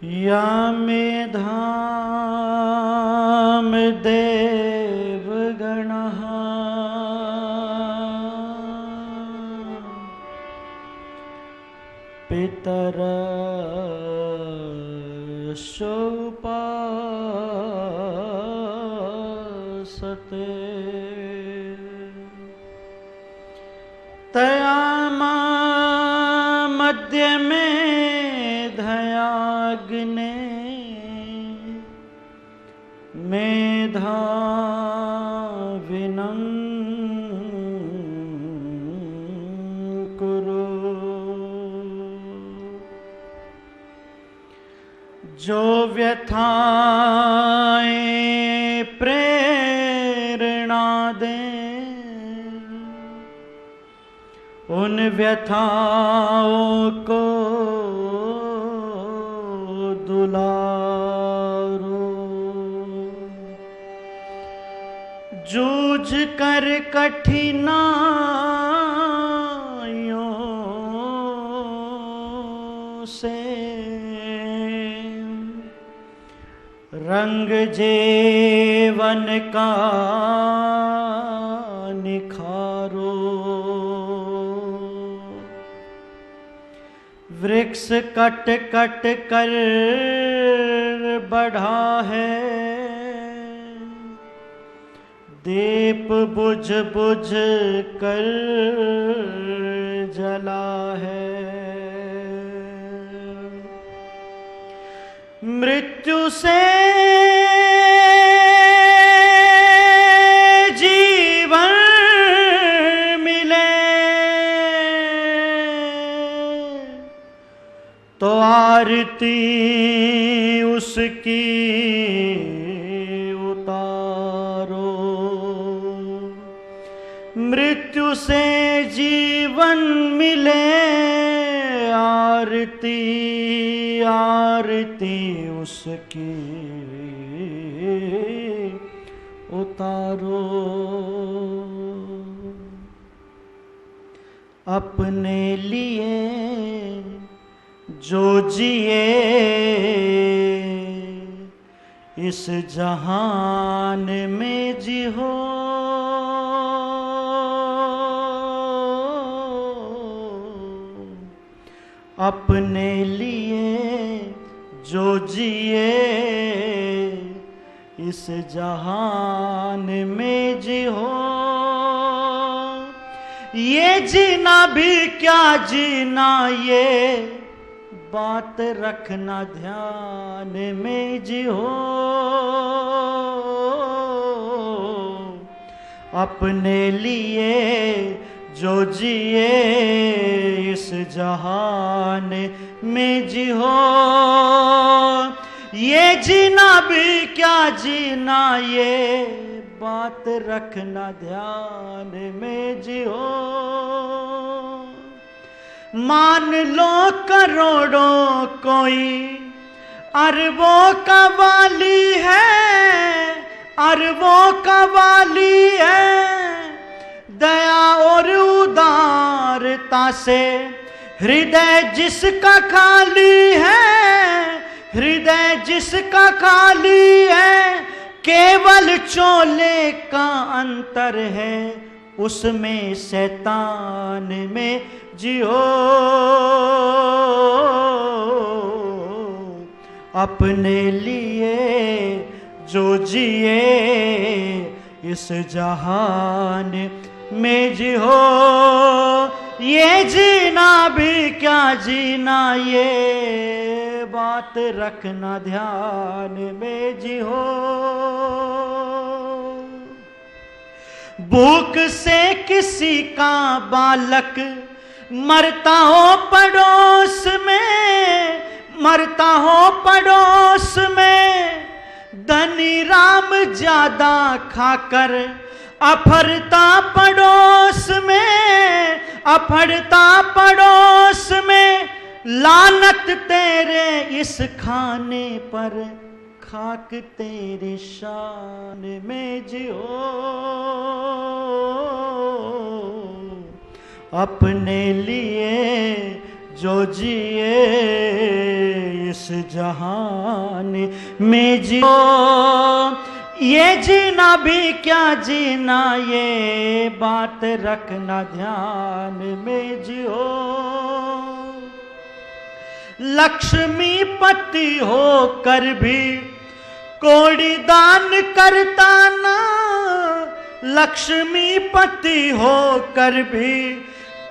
या में धाम देवगणः पितरश्चोपासते तयामा मध्य में धयाग्ने मेधाविनं कुरु। जो व्यथाएं प्रेरणा दें उन व्यथाओं को दुलारो। जूझ कर कठिनाइयों से रंग जीवन का निखारो। वृक्ष कट कट कर बढ़ा है, दीप बुझ बुझ कर जला है। मृत्यु से जीवन मिले तो आरती उसकी उतारो। मृत्यु से जीवन मिले आरती आरती उसकी उतारो। अपने लिए जो जिए इस जहान में जिहो। अपने लिए जो जिए इस जहान में जिहो। ये जीना भी क्या जीना ये बात रखना ध्यान में जिहो। अपने लिए जो जिए इस जहान में जिहो। ये जीना भी क्या जीना ये बात रखना ध्यान में जिहो। मान लो करोड़ों कोई अरबों का वाली है, अरबों का वाली है। दया और उदारता से हृदय जिसका खाली है, हृदय जिसका खाली है। केवल चोले का अंतर है उसमें शैतान में जियो। अपने लिए जो जिए इस जहान में जिहो। ये जीना भी क्या जीना ये बात रखना ध्यान में जिहो। भूख से किसी का बालक मरता हो पड़ोस में, मरता हो पड़ोस में। धनी राम ज्यादा खाकर अफरता पड़ोस में, अफरता पड़ोस में। लानत तेरे इस खाने पर खाक तेरी शान में जियो। अपने लिए जो जिए इस जहान में जियो, ये जीना भी क्या जीना, ये बात रखना ध्यान में जियो। लक्ष्मीपति होकर भी कोड़ी दान करता ना, लक्ष्मीपति होकर भी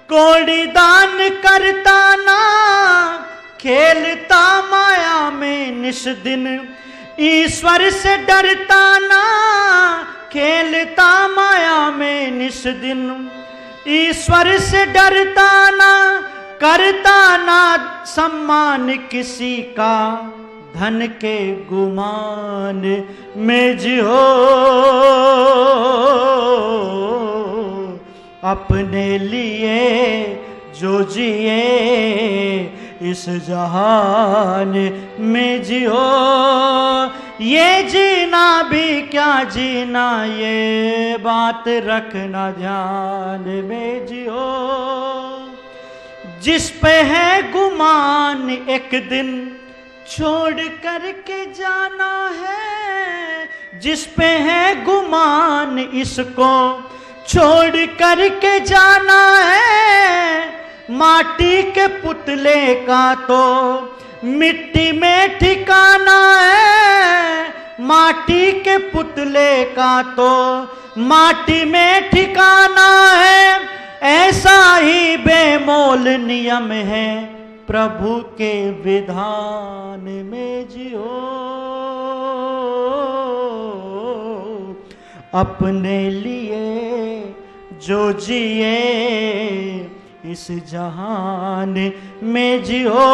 कोड़ी दान करता ना, खेलता माया में निस दिन ईश्वर से डरता ना, खेलता माया में निस दिन ईश्वर से डरता ना, करता ना सम्मान किसी का, धन के गुमान में जियो। अपने लिए जो जिए इस जहान में जियो, ये जीना भी क्या जीना, ये बात रखना ध्यान में जियो। जिस पे है गुमान एक दिन छोड़ करके जाना है, जिस पे है गुमान इसको छोड़ करके जाना है, माटी के पुतले का तो मिट्टी में ठिकाना है, माटी के पुतले का तो माटी में ठिकाना है, ऐसा ही बेमोल नियम है प्रभु के विधान में जियो। अपने लिए जो जिए इस जहान में जियो,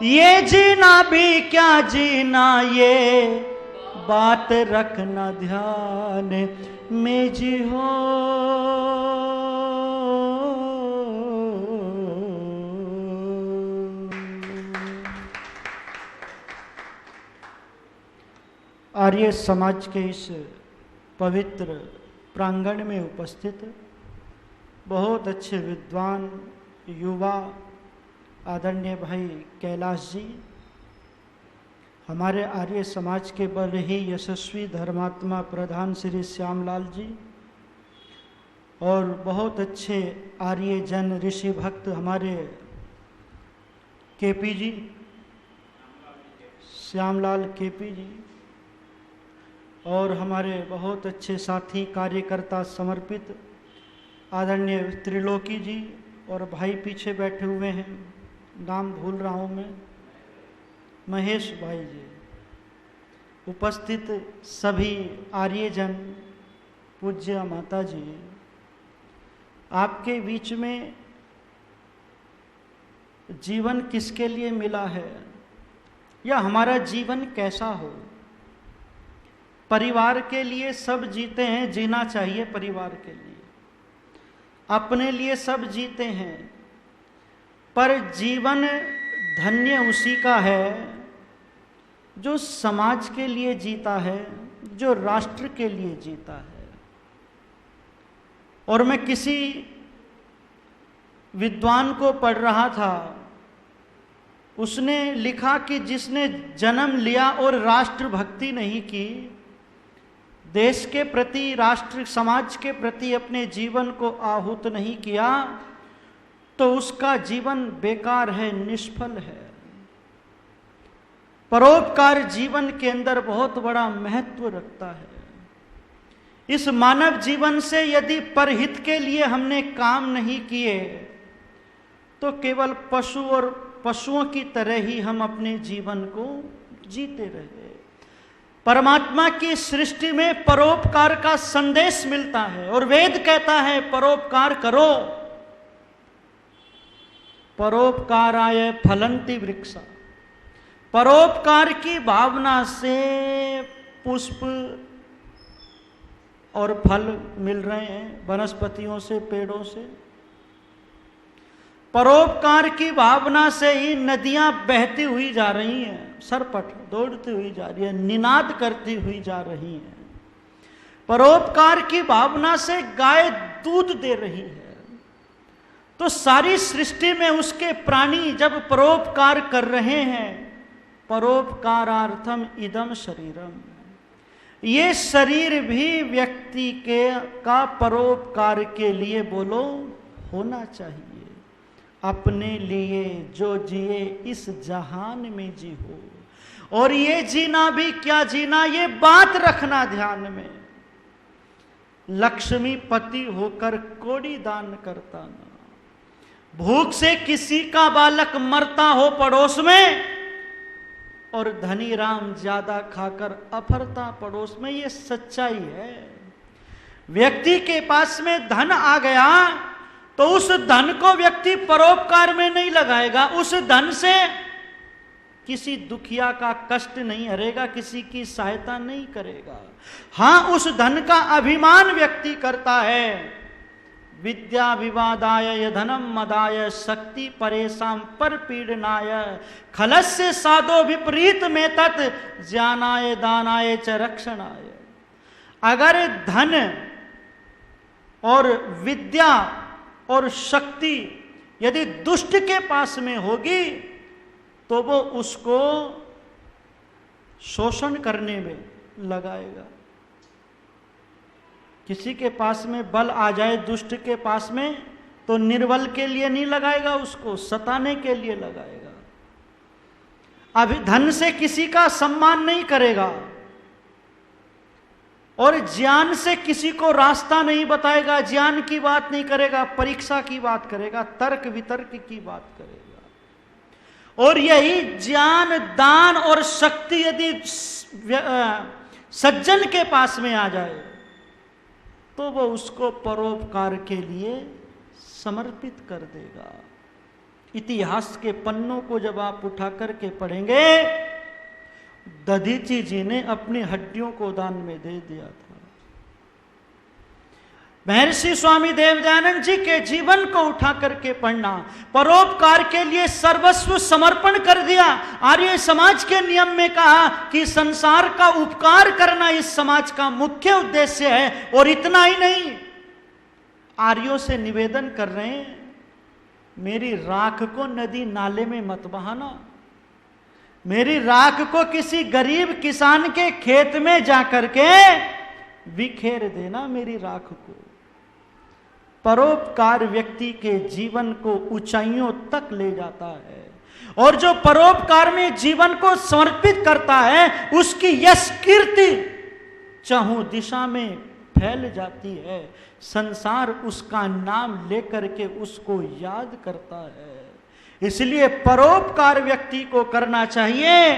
ये जीना भी क्या जीना, ये बात रखना ध्यान में जियो। आर्य समाज के इस पवित्र प्रांगण में उपस्थित बहुत अच्छे विद्वान युवा आदरणीय भाई कैलाश जी, हमारे आर्य समाज के बड़े ही यशस्वी धर्मात्मा प्रधान श्री श्यामलाल जी, और बहुत अच्छे आर्य जन ऋषि भक्त हमारे केपी जी, श्यामलाल केपी जी, और हमारे बहुत अच्छे साथी कार्यकर्ता समर्पित आदरणीय त्रिलोकी जी, और भाई पीछे बैठे हुए हैं, नाम भूल रहा हूँ मैं, महेश भाई जी, उपस्थित सभी आर्यजन, पूज्य माता जी, आपके बीच में जीवन किसके लिए मिला है, या हमारा जीवन कैसा हो। परिवार के लिए सब जीते हैं, जीना चाहिए परिवार के लिए, अपने लिए सब जीते हैं, पर जीवन धन्य उसी का है जो समाज के लिए जीता है, जो राष्ट्र के लिए जीता है। और मैं किसी विद्वान को पढ़ रहा था, उसने लिखा कि जिसने जन्म लिया और राष्ट्र भक्ति नहीं की, देश के प्रति, राष्ट्र समाज के प्रति अपने जीवन को आहूत नहीं किया, तो उसका जीवन बेकार है, निष्फल है। परोपकार जीवन के अंदर बहुत बड़ा महत्व रखता है। इस मानव जीवन से यदि परहित के लिए हमने काम नहीं किए, तो केवल पशु और पशुओं की तरह ही हम अपने जीवन को जीते रहे। परमात्मा की सृष्टि में परोपकार का संदेश मिलता है, और वेद कहता है परोपकार करो, परोपकाराय फलंति वृक्षा। परोपकार की भावना से पुष्प और फल मिल रहे हैं, वनस्पतियों से, पेड़ों से। परोपकार की भावना से ही नदियां बहती हुई जा रही हैं, सरपट दौड़ती हुई जा रही है, निनाद करती हुई जा रही हैं। परोपकार की भावना से गाय दूध दे रही है। तो सारी सृष्टि में उसके प्राणी जब परोपकार कर रहे हैं, परोपकारार्थम इदम शरीरम, ये शरीर भी व्यक्ति का परोपकार के लिए बोलो होना चाहिए। अपने लिए जो जिए इस जहान में जी हो, और ये जीना भी क्या जीना, ये बात रखना ध्यान में। लक्ष्मीपति होकर कोड़ी दान करता ना, भूख से किसी का बालक मरता हो पड़ोस में, और धनी राम ज्यादा खाकर अफरता पड़ोस में, ये सच्चाई है। व्यक्ति के पास में धन आ गया तो उस धन को व्यक्ति परोपकार में नहीं लगाएगा, उस धन से किसी दुखिया का कष्ट नहीं हरेगा, किसी की सहायता नहीं करेगा। हां, उस धन का अभिमान व्यक्ति करता है। विद्या विवादाय धनम मदाय शक्ति परेशान पर पीड़नाय खलस्य साधो विपरीत में तत् ज्ञानाय दानाय च रक्षणाय। अगर धन और विद्या और शक्ति यदि दुष्ट के पास में होगी तो वो उसको शोषण करने में लगाएगा। किसी के पास में बल आ जाए दुष्ट के पास में तो निर्बल के लिए नहीं लगाएगा, उसको सताने के लिए लगाएगा। अभी धन से किसी का सम्मान नहीं करेगा, और ज्ञान से किसी को रास्ता नहीं बताएगा, ज्ञान की बात नहीं करेगा, परीक्षा की बात करेगा, तर्क वितर्क की बात करेगा। और यही ज्ञान दान और शक्ति यदि सज्जन के पास में आ जाए तो वो उसको परोपकार के लिए समर्पित कर देगा। इतिहास के पन्नों को जब आप उठा करके पढ़ेंगे, दधीची जी ने अपनी हड्डियों को दान में दे दिया था। महर्षि स्वामी देवदयानंद जी के जीवन को उठा करके पढ़ना, परोपकार के लिए सर्वस्व समर्पण कर दिया। आर्य समाज के नियम में कहा कि संसार का उपकार करना इस समाज का मुख्य उद्देश्य है। और इतना ही नहीं, आर्यों से निवेदन कर रहे हैं, मेरी राख को नदी नाले में मत बहाना, मेरी राख को किसी गरीब किसान के खेत में जाकर के बिखेर देना, मेरी राख को। परोपकार व्यक्ति के जीवन को ऊंचाइयों तक ले जाता है, और जो परोपकार में जीवन को समर्पित करता है उसकी यश कीर्ति चाहूं दिशा में फैल जाती है। संसार उसका नाम लेकर के उसको याद करता है। इसलिए परोपकार व्यक्ति को करना चाहिए।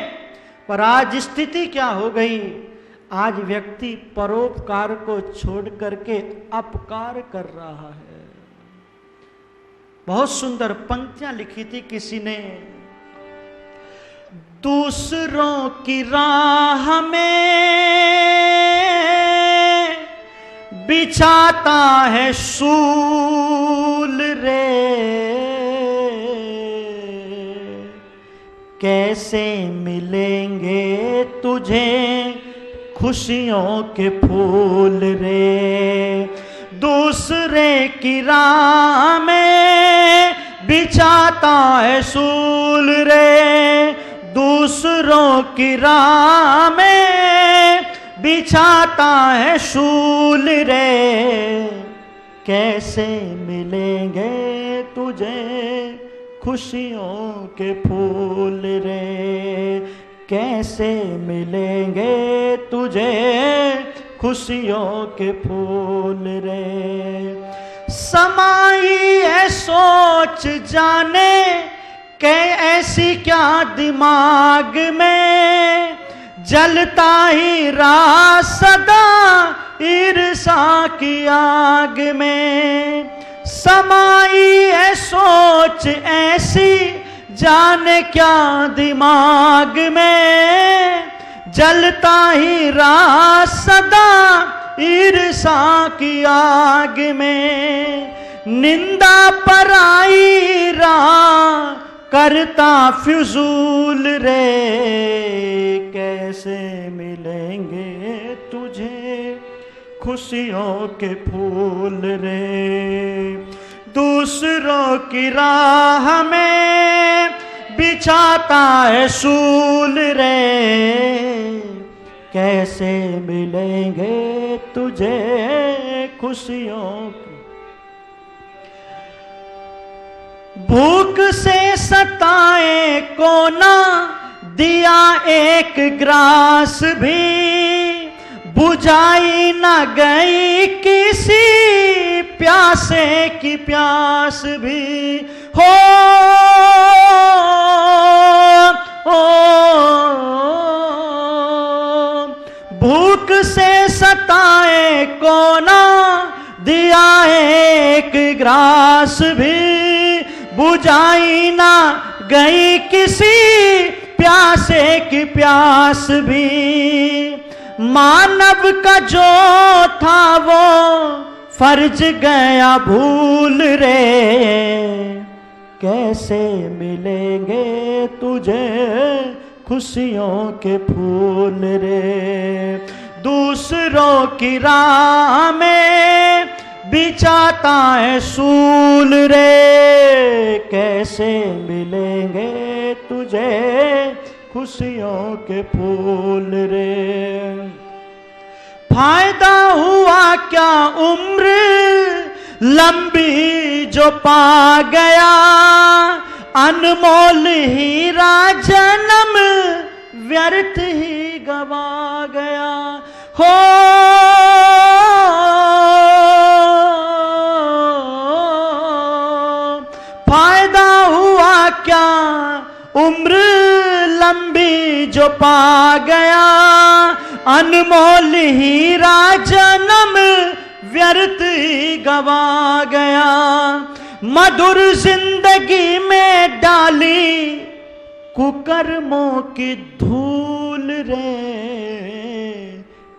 पर आज स्थिति क्या हो गई, आज व्यक्ति परोपकार को छोड़ करके अपकार कर रहा है। बहुत सुंदर पंक्तियां लिखी थी किसी ने, दूसरों की राह में बिछाता है शूल रे, कैसे मिलेंगे तुझे खुशियों के फूल रे। दूसरे की राह में बिछाता है शूल रे, दूसरों की राह में बिछाता है शूल रे, कैसे मिलेंगे तुझे खुशियों के फूल रे, कैसे मिलेंगे तुझे खुशियों के फूल रे। समाई है सोच जाने के ऐसी क्या दिमाग में, जलता ही रहा सदा ईर्षा की आग में। समाई है सोच ऐसी जाने क्या दिमाग में, जलता ही रहा सदा ईर्षा की आग में। निंदा पराई रहा करता फिजूल रे, कैसे मिलेंगे तुझे खुशियों के फूल रे। दूसरों की राह में बिछाता है सूल रे, कैसे मिलेंगे तुझे खुशियों की। भूख से सताए को ना दिया एक ग्रास भी, बुझाई न गई किसी प्यासे की प्यास भी। हो भूख से सताए को ना दिया एक ग्रास भी, बुझाई ना गई किसी प्यासे की प्यास भी। मानव का जो था वो फर्ज गया भूल रे, कैसे मिलेंगे तुझे खुशियों के फूल रे। दूसरों की राह में बिछाता है सूल रे, कैसे मिलेंगे तुझे खुशियों के फूल रे। फायदा हुआ क्या उम्र लंबी जो पा गया, अनमोल हीरा जन्म व्यर्थ ही गवा गया। हो फायदा हुआ क्या उम्र लंबी जो पा गया, अनमोल हीरा जन्म व्यर्थ ही गवा गया। मधुर जिंदगी में डाली कुकर्मों की धूल रे,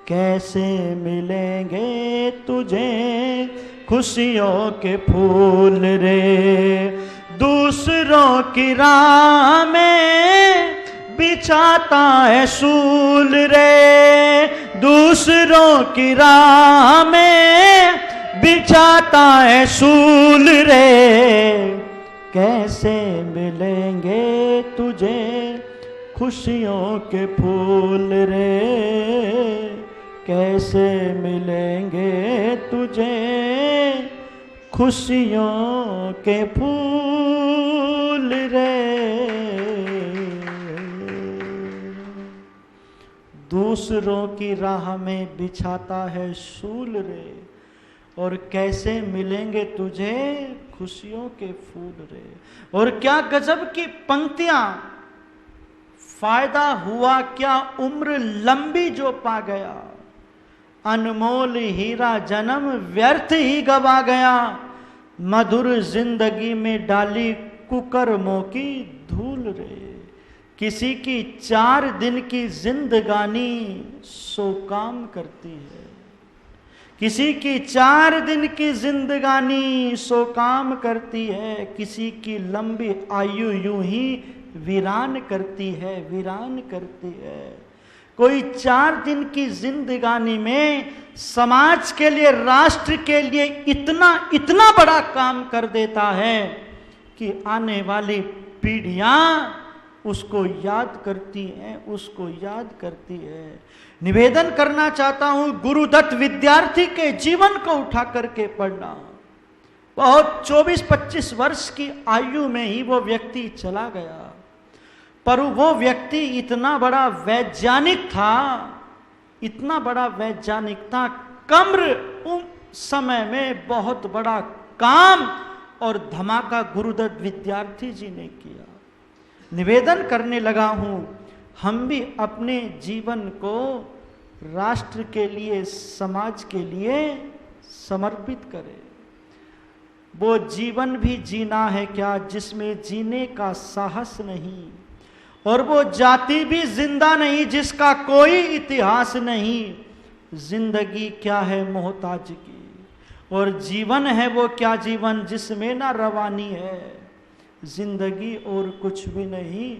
कैसे मिलेंगे तुझे खुशियों के फूल रे। दूसरों की राह में बिछाता है सूल रे, दूसरों की राह में बिछाता है सूल रे, कैसे मिलेंगे तुझे खुशियों के फूल रे, कैसे मिलेंगे तुझे खुशियों के फूल रे। दूसरों की राह में बिछाता है सूल रे, और कैसे मिलेंगे तुझे खुशियों के फूल रे। और क्या गजब की पंक्तियां। फायदा हुआ क्या उम्र लंबी जो पा गया, अनमोल हीरा जन्म व्यर्थ ही गवा गया। मधुर जिंदगी में डाली कुकर्मों की धूल रे, किसी की 4 दिन की जिंदगानी 100 काम करती है। किसी की 4 दिन की जिंदगानी 100 काम करती है, किसी की लंबी आयु यूं ही वीरान करती है, वीरान करती है। कोई 4 दिन की जिंदगानी में समाज के लिए, राष्ट्र के लिए इतना बड़ा काम कर देता है कि आने वाली पीढ़ियां उसको याद करती हैं, उसको याद करती है। निवेदन करना चाहता हूं, गुरुदत्त विद्यार्थी के जीवन को उठा करके पढ़ना। बहुत 24-25 वर्ष की आयु में ही वो व्यक्ति चला गया, पर वो व्यक्ति इतना बड़ा वैज्ञानिक था, इतना बड़ा वैज्ञानिक था, कम समय में बहुत बड़ा काम और धमाका गुरुदत्त विद्यार्थी जी ने किया। निवेदन करने लगा हूं, हम भी अपने जीवन को राष्ट्र के लिए, समाज के लिए समर्पित करें। वो जीवन भी जीना है क्या जिसमें जीने का साहस नहीं, और वो जाति भी जिंदा नहीं जिसका कोई इतिहास नहीं। जिंदगी क्या है मोहताज की, और जीवन है वो क्या जीवन जिसमें ना रवानी है। जिंदगी और कुछ भी नहीं,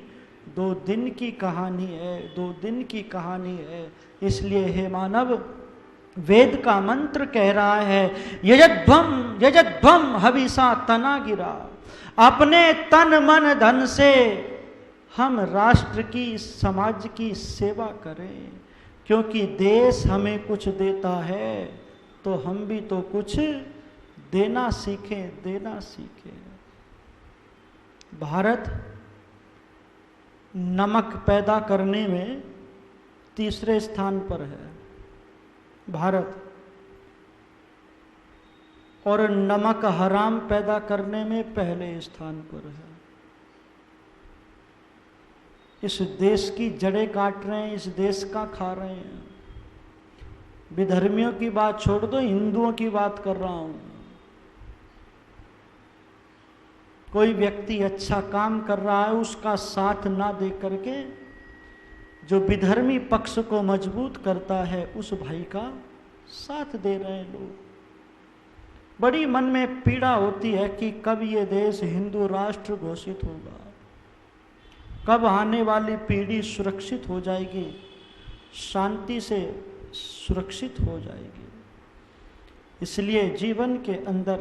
2 दिन की कहानी है, 2 दिन की कहानी है। इसलिए हे मानव, वेद का मंत्र कह रहा है, यजध्वम यजध्वम हविषा तना गिरा। अपने तन मन धन से हम राष्ट्र की, समाज की सेवा करें, क्योंकि देश हमें कुछ देता है तो हम भी तो कुछ देना सीखें, देना सीखें। भारत नमक पैदा करने में तीसरे स्थान पर है, भारत, और नमक हराम पैदा करने में पहले स्थान पर है। इस देश की जड़ें काट रहे हैं, इस देश का खा रहे हैं। विधर्मियों की बात छोड़ दो, हिंदुओं की बात कर रहा हूं। कोई व्यक्ति अच्छा काम कर रहा है, उसका साथ ना दे करके जो विधर्मी पक्ष को मजबूत करता है उस भाई का साथ दे रहे हैं लोग। बड़ी मन में पीड़ा होती है कि कब ये देश हिंदू राष्ट्र घोषित होगा, कब आने वाली पीढ़ी सुरक्षित हो जाएगी, शांति से सुरक्षित हो जाएगी। इसलिए जीवन के अंदर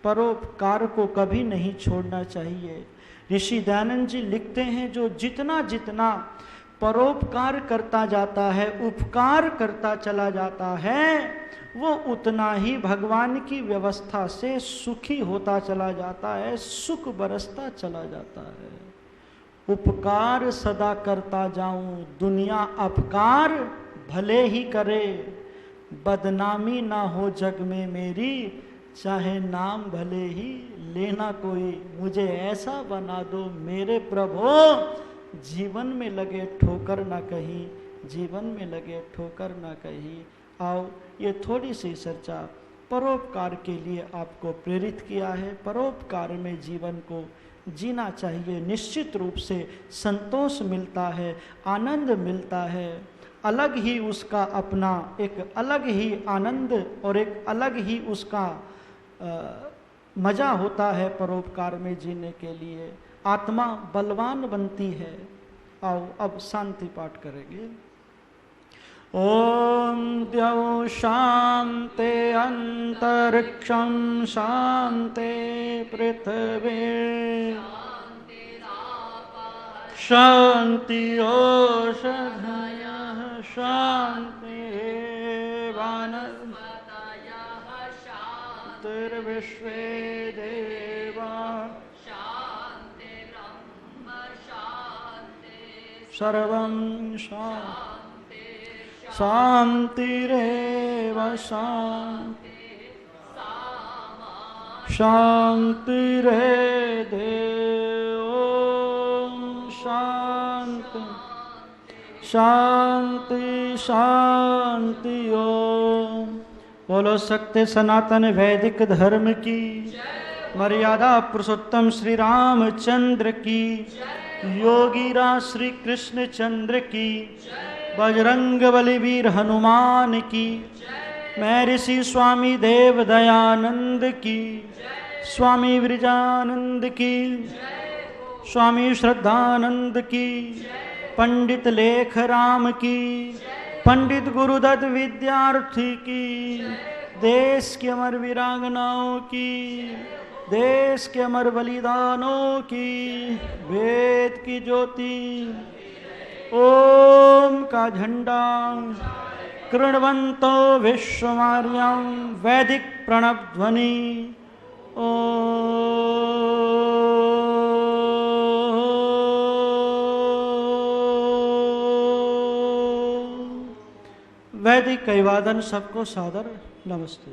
परोपकार को कभी नहीं छोड़ना चाहिए। ऋषि दयानंद जी लिखते हैं, जो जितना जितना परोपकार करता जाता है, उपकार करता चला जाता है, वो उतना ही भगवान की व्यवस्था से सुखी होता चला जाता है, सुख बरसता चला जाता है। उपकार सदा करता जाऊं, दुनिया अपकार भले ही करे, बदनामी ना हो जग में मेरी, चाहे नाम भले ही लेना कोई, मुझे ऐसा बना दो मेरे प्रभु, जीवन में लगे ठोकर ना कहीं, जीवन में लगे ठोकर ना कहीं। आओ ये थोड़ी सी चर्चा परोपकार के लिए आपको प्रेरित किया है। परोपकार में जीवन को जीना चाहिए। निश्चित रूप से संतोष मिलता है, आनंद मिलता है, अलग ही उसका अपना एक अलग ही आनंद और एक अलग ही उसका मज़ा होता है। परोपकार में जीने के लिए आत्मा बलवान बनती है। आओ अब शांति पाठ करेंगे। ओम द्यौ शांते अंतरिक्षं शांते पृथ्वी शांति ओषधयः शांति शांतिर्विश्वे देवा सर्वं शांति शांतिरेव शांति शांतिरेधे। ओम शांति शांति शांति। ओम बोलो सत्य सनातन वैदिक धर्म की, मर्यादा पुरुषोत्तम श्री रामचंद्र की, योगीरा श्री कृष्ण चंद्र की, बजरंग बलिवीर हनुमान की, मैं ऋषि स्वामी देव दयानंद की, स्वामी विरजानंद की, स्वामी श्रद्धानंद की, पंडित लेख राम की, पंडित गुरुदत्त विद्यार्थी की, देश की अमर वीरांगनाओं की, देश के अमर बलिदानों की, वेद की ज्योति, ओम का झंडा, कृण्वन्तो विश्वमार्यां वैदिक प्रणव ध्वनि। वैदिक कैवादन सबको सादर नमस्ते।